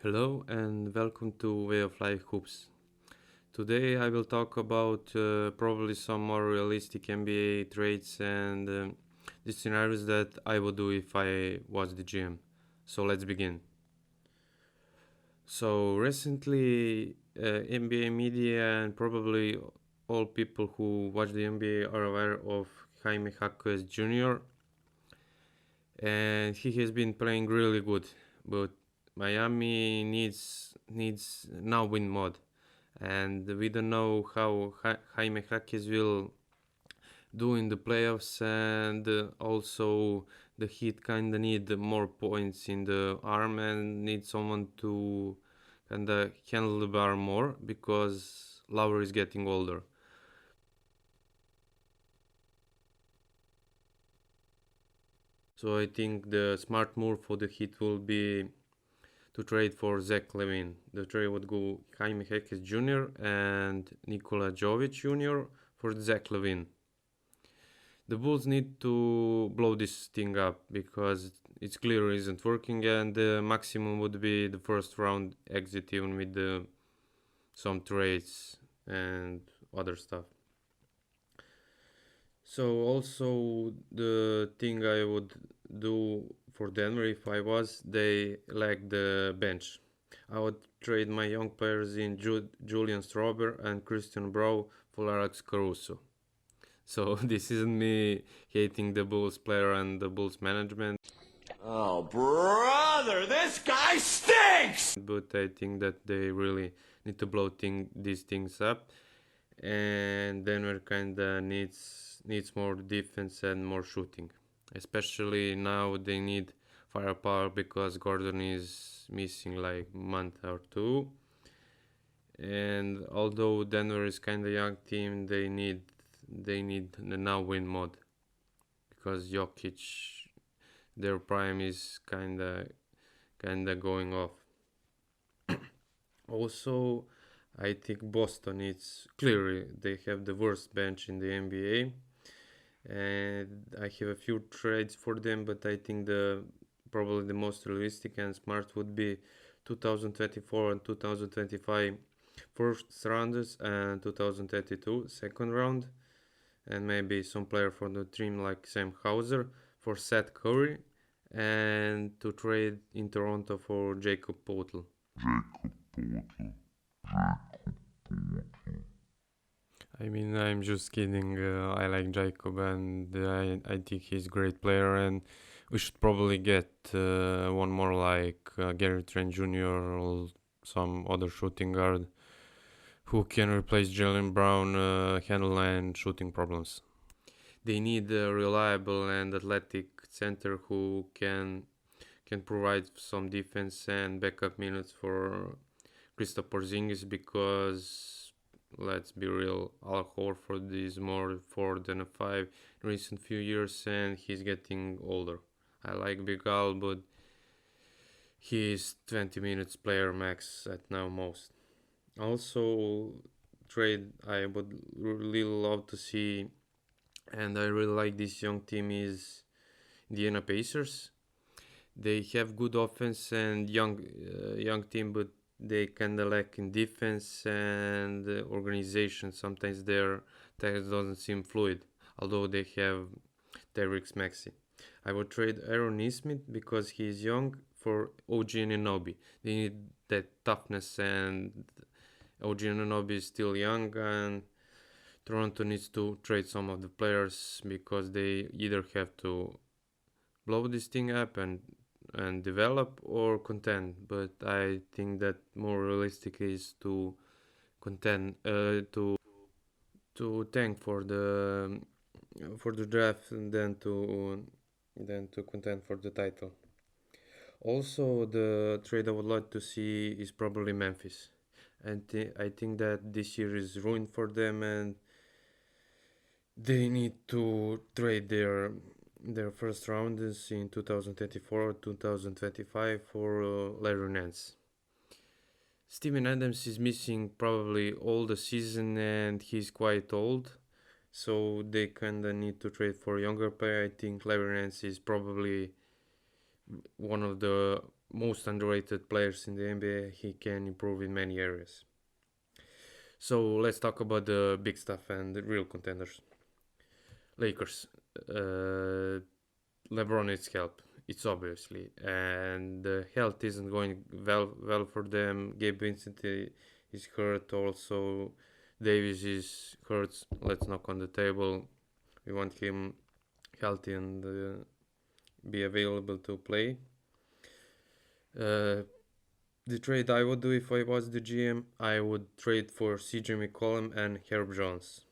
Hello and welcome to Way of Life Hoops. Today I will talk about probably some more realistic NBA trades and the scenarios that I would do if I was the GM. So let's begin. So recently, NBA media and probably all people who watch the NBA are aware of Jaime Jaquez Jr. and he has been playing really good, but Miami needs now win mode, and we don't know how Jaime Jaquez will do in the playoffs, and also the Heat kind of need more points in the arm and need someone to kind of handle the bar more because Lowry is getting older. So I think the smart move for the Heat will be to trade for Zach Levine. The trade would go Jaime Jaquez Jr. and Nikola Jovic Jr. for Zach Levine. The Bulls need to blow this thing up because it's clear it isn't working, and the maximum would be the first round exit, even with some trades and other stuff. So also the thing I would do for Denver if I was, they lack the bench. I would trade my young players in Julian Strawber and Christian Brown for Alex Caruso. So this isn't me hating the Bulls player and the Bulls management. Oh, brother, this guy stinks! But I think that they really need to blow these things up, and Denver kinda needs more defense and more shooting. Especially now they need firepower because Gordon is missing like month or two. And although Denver is kinda young team, they need the now win mode because Jokic, their prime is kinda going off. Also, I think Boston is clearly they have the worst bench in the NBA, and I have a few trades for them, but I think the probably the most realistic and smart would be 2024 and 2025 first rounders and 2032 second round, and maybe some player from the team like Sam Hauser for Seth Curry, and to trade in Toronto for Jacob Poeltl. I mean, I'm just kidding. I like Jacob, and I think he's a great player, and we should probably get one more like Gary Trent Jr. or some other shooting guard who can replace Jalen Brown, handle and shooting problems. They need a reliable and athletic center who can provide some defense and backup minutes for Kristaps Porzingis because let's be real, Al Horford is more 4 than a 5 in recent few years and he's getting older. I like Big Al, but he's 20 minutes player max at now most. Also, trade I would really love to see, and I really like this young team is Indiana Pacers. They have good offense and young team, but they kinda lack in defense and organization. Sometimes their tactics doesn't seem fluid, although they have Tyrese Maxey. I would trade Aaron Nesmith because he is young for OG Anunoby. They need that toughness, and OG Anunoby is still young, and Toronto needs to trade some of the players because they either have to blow this thing up and develop or contend. But I think that more realistic is to contend to tank for the draft than to contend for the title. Also, the trade I would like to see is probably Memphis, and I think that this year is ruined for them, and they need to trade their first rounders in 2024 or 2025 for Larry Nance. Steven Adams is missing probably all the season and he's quite old, so they kinda need to trade for a younger player. I think Larry Nance is probably one of the most underrated players in the NBA. He can improve in many areas. So let's talk about the big stuff and the real contenders. Lakers. LeBron needs help. It's obviously, and the health isn't going well for them. Gabe Vincent is hurt. Also, Davis is hurt. Let's knock on the table. We want him healthy and be available to play. The trade I would do if I was the GM, I would trade for CJ McCollum and Herb Jones.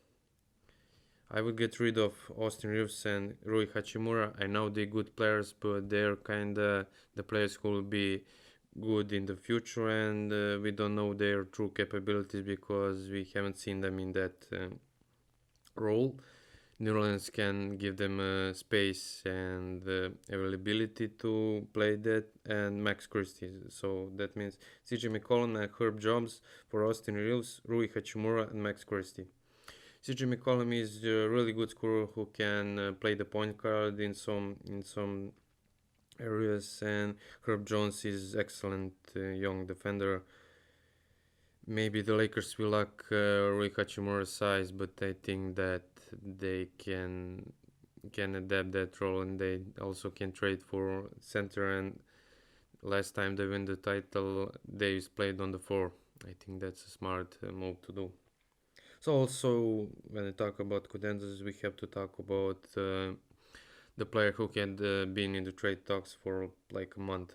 I would get rid of Austin Reeves and Rui Hachimura. I know they're good players, but they're kinda the players who will be good in the future, and we don't know their true capabilities because we haven't seen them in that role. New Orleans can give them space and availability to play that, and Max Christie. So that means CJ McCollum and Herb Jones for Austin Reeves, Rui Hachimura, and Max Christie. CJ McCollum is a really good scorer who can play the point guard in some areas, and Herb Jones is excellent young defender. Maybe the Lakers will lack Rui Hachimura's size, but I think that they can adapt that role, and they also can trade for center. And last time they win the title, Davis played on the floor. I think that's a smart move to do. So also when I talk about contenders, we have to talk about the player who had been in the trade talks for like a month,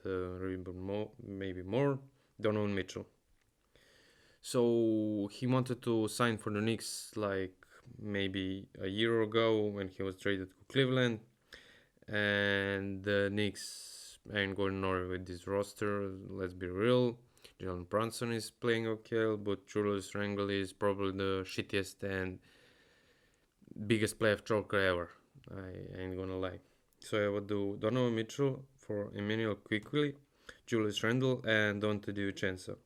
maybe more, Donovan Mitchell. So he wanted to sign for the Knicks like maybe a year ago when he was traded to Cleveland, and the Knicks ain't going nowhere with this roster. Let's be real. Jalen Brunson is playing okay, but Julius Randle is probably the shittiest and biggest playoff choker ever. I ain't gonna lie. So I would do Donovan Mitchell for Emmanuel Quickly, Julius Randle, and Dante DiVincenzo.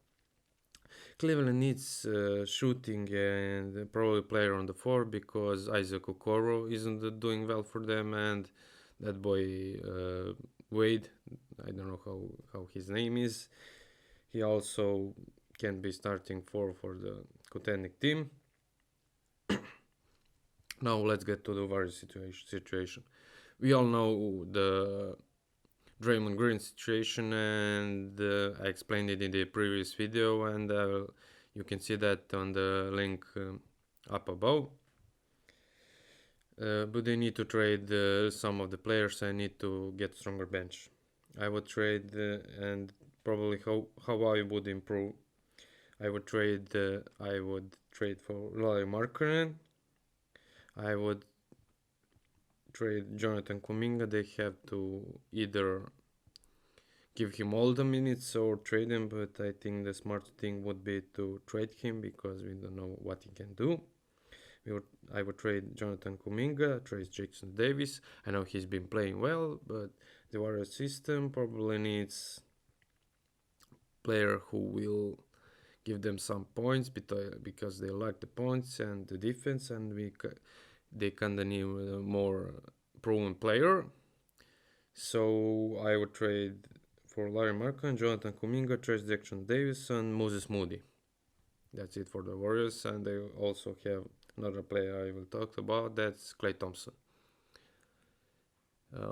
Cleveland needs shooting and probably player on the floor because Isaac Okoro isn't doing well for them, and that boy Wade, I don't know how his name is, he also can be starting for the contending team. Now let's get to the Warriors situation. We all know the Draymond Green situation, and I explained it in the previous video, and you can see that on the link up above. But they need to trade some of the players. I need to get stronger bench. I would trade and probably how I would improve. I would trade for Larry Markkinen. I would trade Jonathan Kuminga. They have to either give him all the minutes or trade him, but I think the smart thing would be to trade him because we don't know what he can do. I would trade Jonathan Kuminga, trade Jackson Davis. I know he's been playing well, but the Warriors system probably needs player who will give them some points because they lack the points and the defense, and they kind of need a more proven player. So I would trade for Larry Markkinen, Jonathan Kuminga, trade Jackson Davis, and Moses Moody. That's it for the Warriors, and they also have another player I will talk about. That's Klay Thompson.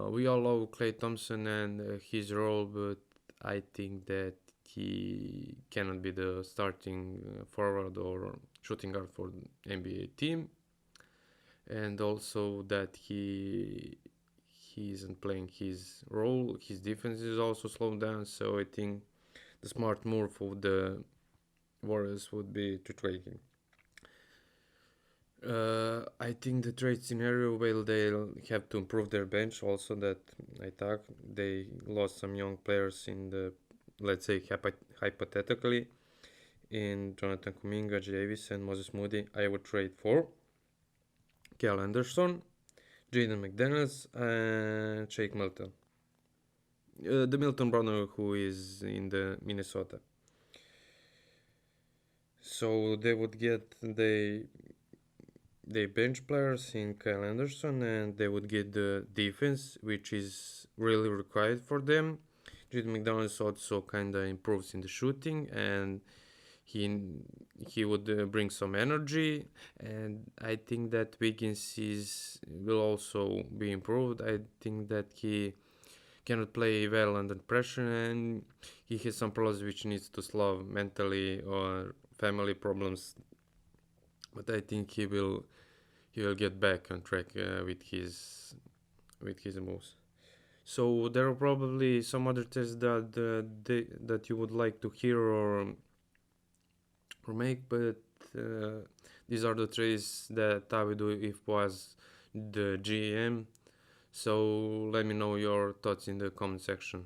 We all love Klay Thompson and his role, but I think that he cannot be the starting forward or shooting guard for the NBA team, and also that he isn't playing his role. His defense is also slowed down, so I think the smart move for the Warriors would be to trade him. I think the trade scenario, well, they'll have to improve their bench also. That I thought they lost some young players in the, let's say, hypothetically, in Jonathan Kuminga, Davis, and Moses Moody. I would trade for Cal Anderson, Jaden McDaniels, and Shake Milton. The Milton brother who is in the Minnesota. So they would get they bench players in Kyle Anderson, and they would get the defense, which is really required for them. Jude McDonald's also kinda improves in the shooting, and he he would bring some energy, and I think that Wiggins will also be improved. I think that he cannot play well under pressure, and he has some problems which needs to solve mentally or family problems. But I think he will get back on track with his moves. So there are probably some other tests that you would like to hear or make, but these are the trades that I would do if was the GM. So let me know your thoughts in the comment section.